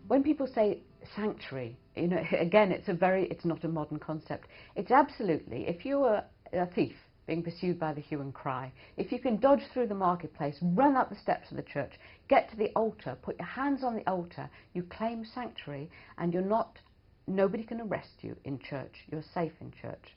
When people say sanctuary, you know, again, it's not a modern concept. It's absolutely, if you were a thief being pursued by the hue and cry, if you can dodge through the marketplace, run up the steps of the church, get to the altar, put your hands on the altar, you claim sanctuary, and nobody can arrest you in church. You're safe in church.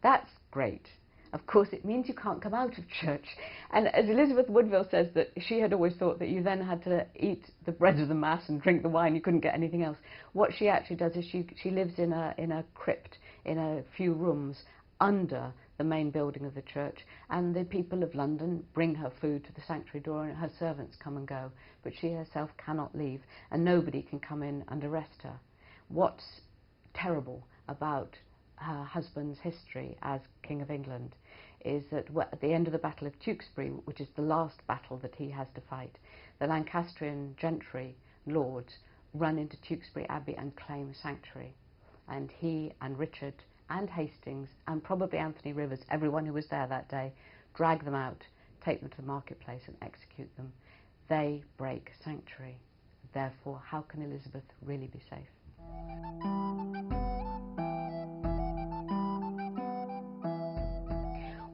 That's great. Of course, it means you can't come out of church. And as Elizabeth Woodville says, that she had always thought that you then had to eat the bread of the Mass and drink the wine, you couldn't get anything else. What she actually does is she lives in a crypt, in a few rooms under the main building of the church, and the people of London bring her food to the sanctuary door, and her servants come and go, but she herself cannot leave, and nobody can come in and arrest her. What's terrible about her husband's history as King of England is that at the end of the Battle of Tewkesbury, which is the last battle that he has to fight, the Lancastrian gentry lords run into Tewkesbury Abbey and claim sanctuary, and he and Richard and Hastings and probably Anthony Rivers, everyone who was there that day, drag them out, take them to the marketplace and execute them. They break sanctuary. Therefore, how can Elizabeth really be safe?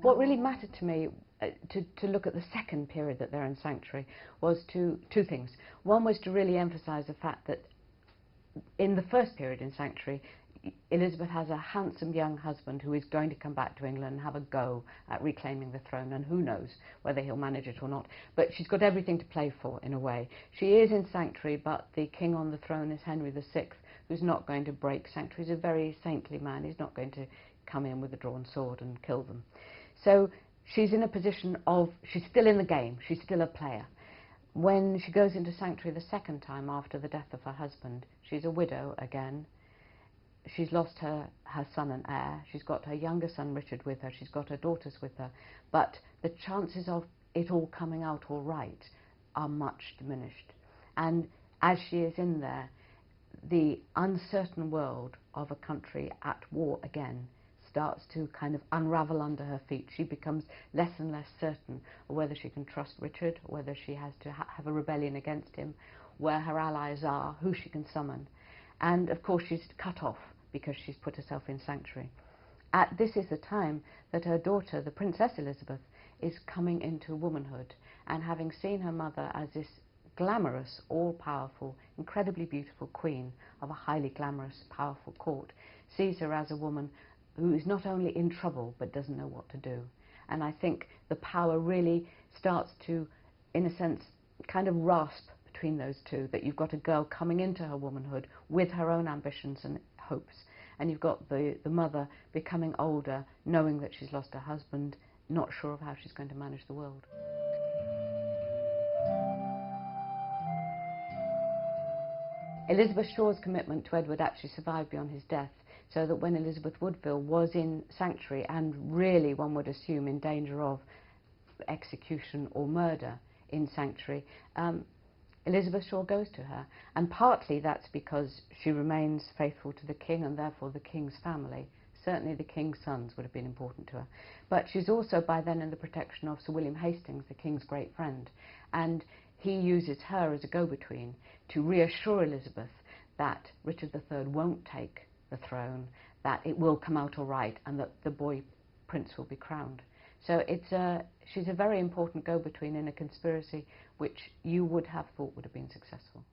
What really mattered to me to look at the second period that they're in sanctuary was two things. One was to really emphasize the fact that in the first period in sanctuary, Elizabeth has a handsome young husband who is going to come back to England and have a go at reclaiming the throne, and who knows whether he'll manage it or not. But she's got everything to play for, in a way. She is in sanctuary, but the king on the throne is Henry VI, who's not going to break sanctuary. He's a very saintly man. He's not going to come in with a drawn sword and kill them. So she's in a position of, she's still in the game, she's still a player. When she goes into sanctuary the second time after the death of her husband, she's a widow again. She's lost her son and heir. She's got her younger son Richard with her. She's got her daughters with her. But the chances of it all coming out all right are much diminished. And as she is in there, the uncertain world of a country at war again starts to kind of unravel under her feet. She becomes less and less certain of whether she can trust Richard, whether she has to have a rebellion against him, where her allies are, who she can summon. And of course she's cut off because she's put herself in sanctuary. This is the time that her daughter, the Princess Elizabeth, is coming into womanhood, and having seen her mother as this glamorous, all-powerful, incredibly beautiful queen of a highly glamorous, powerful court, sees her as a woman who is not only in trouble but doesn't know what to do. And I think the power really starts to, in a sense, kind of rasp between those two, that you've got a girl coming into her womanhood with her own ambitions and hopes, and you've got the mother becoming older, knowing that she's lost her husband, not sure of how she's going to manage the world. Elizabeth Shaw's commitment to Edward actually survived beyond his death, so that when Elizabeth Woodville was in sanctuary and really, one would assume, in danger of execution or murder in sanctuary, Elizabeth Shaw goes to her, and partly that's because she remains faithful to the king and therefore the king's family. Certainly the king's sons would have been important to her. But she's also by then in the protection of Sir William Hastings, the king's great friend, and he uses her as a go-between to reassure Elizabeth that Richard III won't take the throne, that it will come out all right, and that the boy prince will be crowned. So she's a very important go-between in a conspiracy which you would have thought would have been successful.